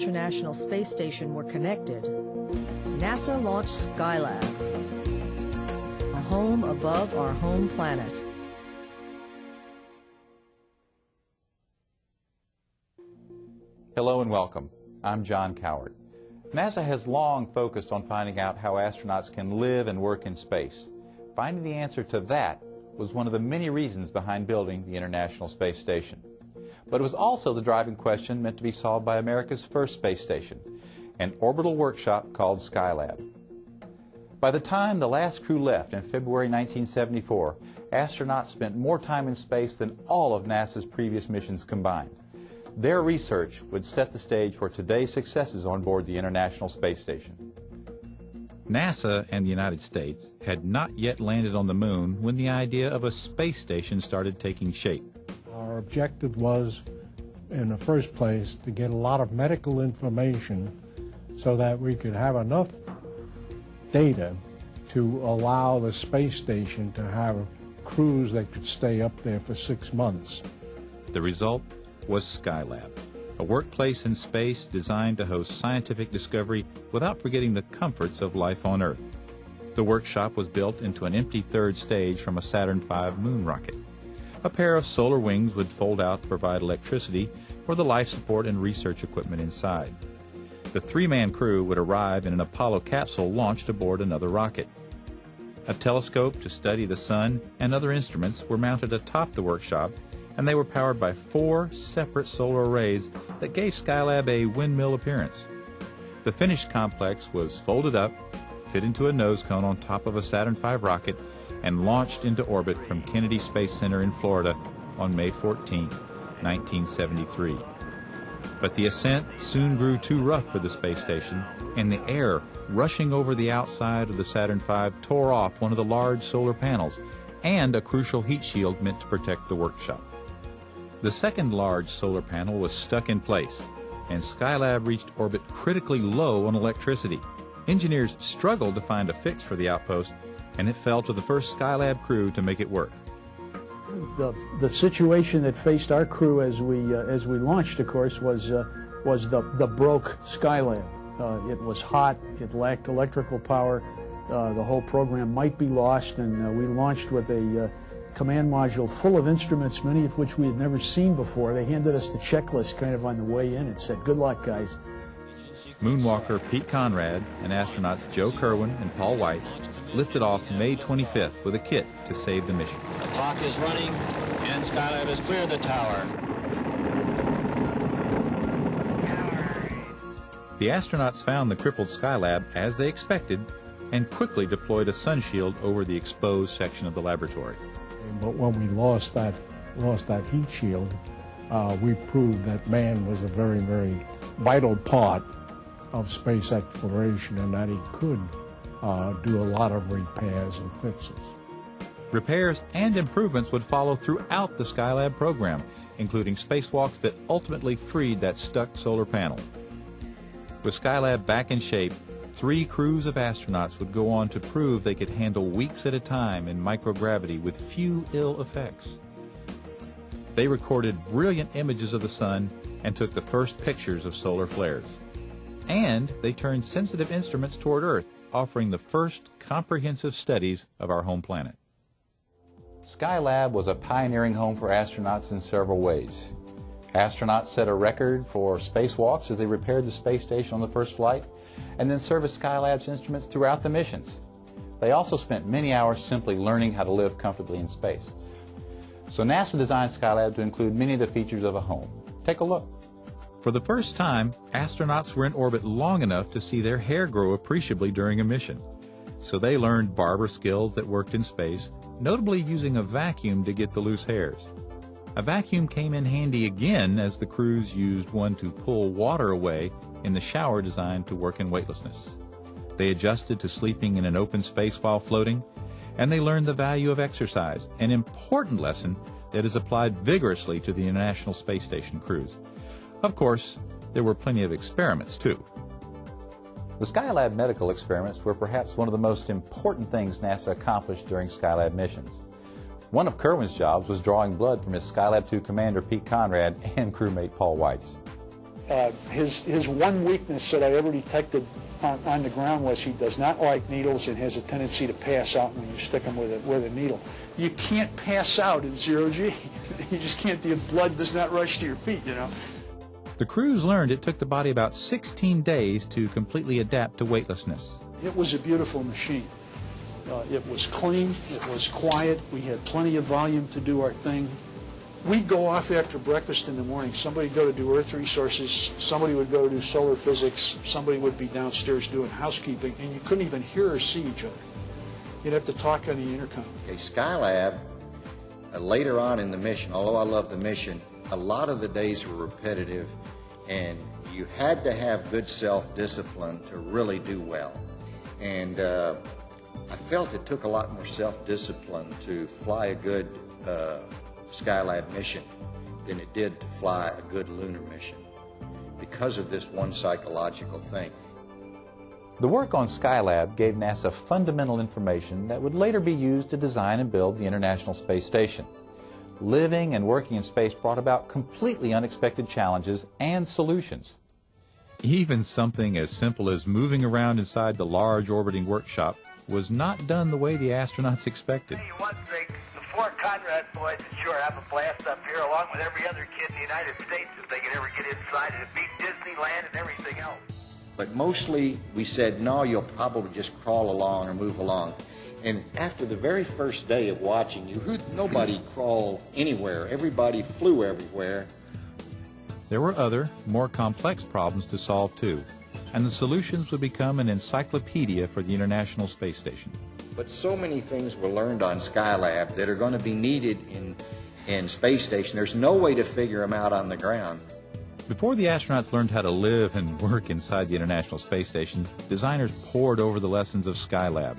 International Space Station were connected, NASA launched Skylab, a home above our home planet. Hello and welcome. I'm John Coward. NASA has long focused on finding out how astronauts can live and work in space. Finding the answer to that was one of the many reasons behind building the International Space Station. But it was also the driving question meant to be solved by America's first space station, an orbital workshop called Skylab. By the time the last crew left in February 1974, astronauts spent more time in space than all of NASA's previous missions combined. Their research would set the stage for today's successes on board the International Space Station. NASA and the United States had not yet landed on the moon when the idea of a space station started taking shape. Our objective was, in the first place, to get a lot of medical information so that we could have enough data to allow the space station to have crews that could stay up there for 6 months. The result was Skylab, a workplace in space designed to host scientific discovery without forgetting the comforts of life on Earth. The workshop was built into an empty third stage from a Saturn V moon rocket. A pair of solar wings would fold out to provide electricity for the life support and research equipment inside. The three-man crew would arrive in an Apollo capsule launched aboard another rocket. A telescope to study the sun and other instruments were mounted atop the workshop, and they were powered by 4 separate solar arrays that gave Skylab a windmill appearance. The finished complex was folded up, fit into a nose cone on top of a Saturn V rocket, and launched into orbit from Kennedy Space Center in Florida on May 14, 1973. But the ascent soon grew too rough for the space station, and the air rushing over the outside of the Saturn V tore off one of the large solar panels and a crucial heat shield meant to protect the workshop. The second large solar panel was stuck in place, and Skylab reached orbit critically low on electricity. Engineers struggled to find a fix for the outpost, and it fell to the first Skylab crew to make it work. The situation that faced our crew as we launched, of course, was the broke Skylab. It was hot. It lacked electrical power. The whole program might be lost, and we launched with a command module full of instruments, many of which we had never seen before. They handed us the checklist kind of on the way in and said, "Good luck, guys." Moonwalker Pete Conrad and astronauts Joe Kerwin and Paul Weitz lifted off May 25th with a kit to save the mission. The clock is running, and Skylab has cleared the tower. The astronauts found the crippled Skylab as they expected and quickly deployed a sun shield over the exposed section of the laboratory. But when we lost that heat shield, we proved that man was a very, very vital part of space exploration and that he could do a lot of repairs and fixes. Repairs and improvements would follow throughout the Skylab program, including spacewalks that ultimately freed that stuck solar panel. With Skylab back in shape, 3 crews of astronauts would go on to prove they could handle weeks at a time in microgravity with few ill effects. They recorded brilliant images of the sun and took the first pictures of solar flares. And they turned sensitive instruments toward Earth, offering the first comprehensive studies of our home planet. Skylab was a pioneering home for astronauts in several ways. Astronauts set a record for spacewalks as they repaired the space station on the first flight, and then serviced Skylab's instruments throughout the missions. They also spent many hours simply learning how to live comfortably in space. So NASA designed Skylab to include many of the features of a home. Take a look. For the first time, astronauts were in orbit long enough to see their hair grow appreciably during a mission. So they learned barber skills that worked in space, notably using a vacuum to get the loose hairs. A vacuum came in handy again as the crews used one to pull water away in the shower designed to work in weightlessness. They adjusted to sleeping in an open space while floating, and they learned the value of exercise, an important lesson that is applied vigorously to the International Space Station crews. Of course, there were plenty of experiments, too. The Skylab medical experiments were perhaps one of the most important things NASA accomplished during Skylab missions. One of Kerwin's jobs was drawing blood from his Skylab 2 commander, Pete Conrad, and crewmate Paul Weitz. His one weakness that I ever detected on the ground was he does not like needles and has a tendency to pass out when you stick him with a needle. You can't pass out in zero-G. You just can't. The blood does not rush to your feet, you know. The crews learned it took the body about 16 days to completely adapt to weightlessness. It was a beautiful machine. It was clean, it was quiet, we had plenty of volume to do our thing. We'd go off after breakfast in the morning. Somebody would go to do earth resources, somebody would go do solar physics, somebody would be downstairs doing housekeeping, and you couldn't even hear or see each other. You'd have to talk on the intercom. Okay, Skylab, later on in the mission, although I love the mission, a lot of the days were repetitive, and you had to have good self-discipline to really do well. And I felt it took a lot more self-discipline to fly a good Skylab mission than it did to fly a good lunar mission because of this one psychological thing. The work on Skylab gave NASA fundamental information that would later be used to design and build the International Space Station. Living and working in space brought about completely unexpected challenges and solutions. Even something as simple as moving around inside the large orbiting workshop was not done the way the astronauts expected. Tell you one thing, the four Conrad boys would sure have a blast up here along with every other kid in the United States if they could ever get inside and beat Disneyland and everything else. But mostly we said, no, you'll probably just crawl along or move along. And after the very first day of watching you, nobody crawled anywhere. Everybody flew everywhere. There were other, more complex problems to solve too, and the solutions would become an encyclopedia for the International Space Station. But so many things were learned on Skylab that are going to be needed in Space Station. There's no way to figure them out on the ground. Before the astronauts learned how to live and work inside the International Space Station, designers pored over the lessons of Skylab.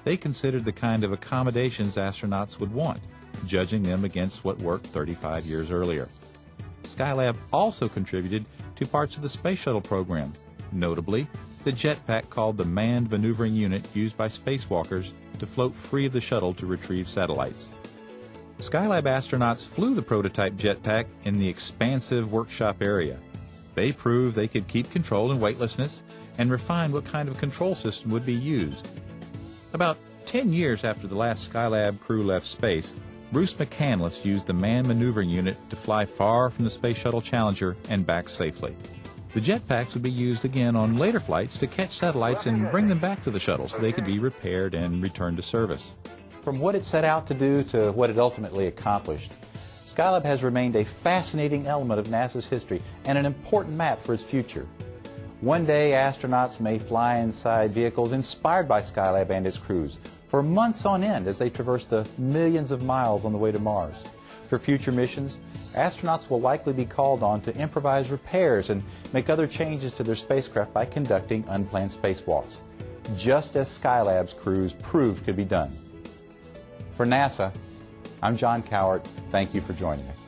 They considered the kind of accommodations astronauts would want, judging them against what worked 35 years earlier. Skylab also contributed to parts of the Space Shuttle program, notably the jetpack called the Manned Maneuvering Unit used by spacewalkers to float free of the shuttle to retrieve satellites. Skylab astronauts flew the prototype jetpack in the expansive workshop area. They proved they could keep control in weightlessness and refine what kind of control system would be used. About 10 years after the last Skylab crew left space, Bruce McCandless used the Manned Maneuvering Unit to fly far from the Space Shuttle Challenger and back safely. The jetpacks would be used again on later flights to catch satellites and bring them back to the shuttle so they could be repaired and returned to service. From what it set out to do to what it ultimately accomplished, Skylab has remained a fascinating element of NASA's history and an important map for its future. One day, astronauts may fly inside vehicles inspired by Skylab and its crews for months on end as they traverse the millions of miles on the way to Mars. For future missions, astronauts will likely be called on to improvise repairs and make other changes to their spacecraft by conducting unplanned spacewalks, just as Skylab's crews proved could be done. For NASA, I'm John Cowart. Thank you for joining us.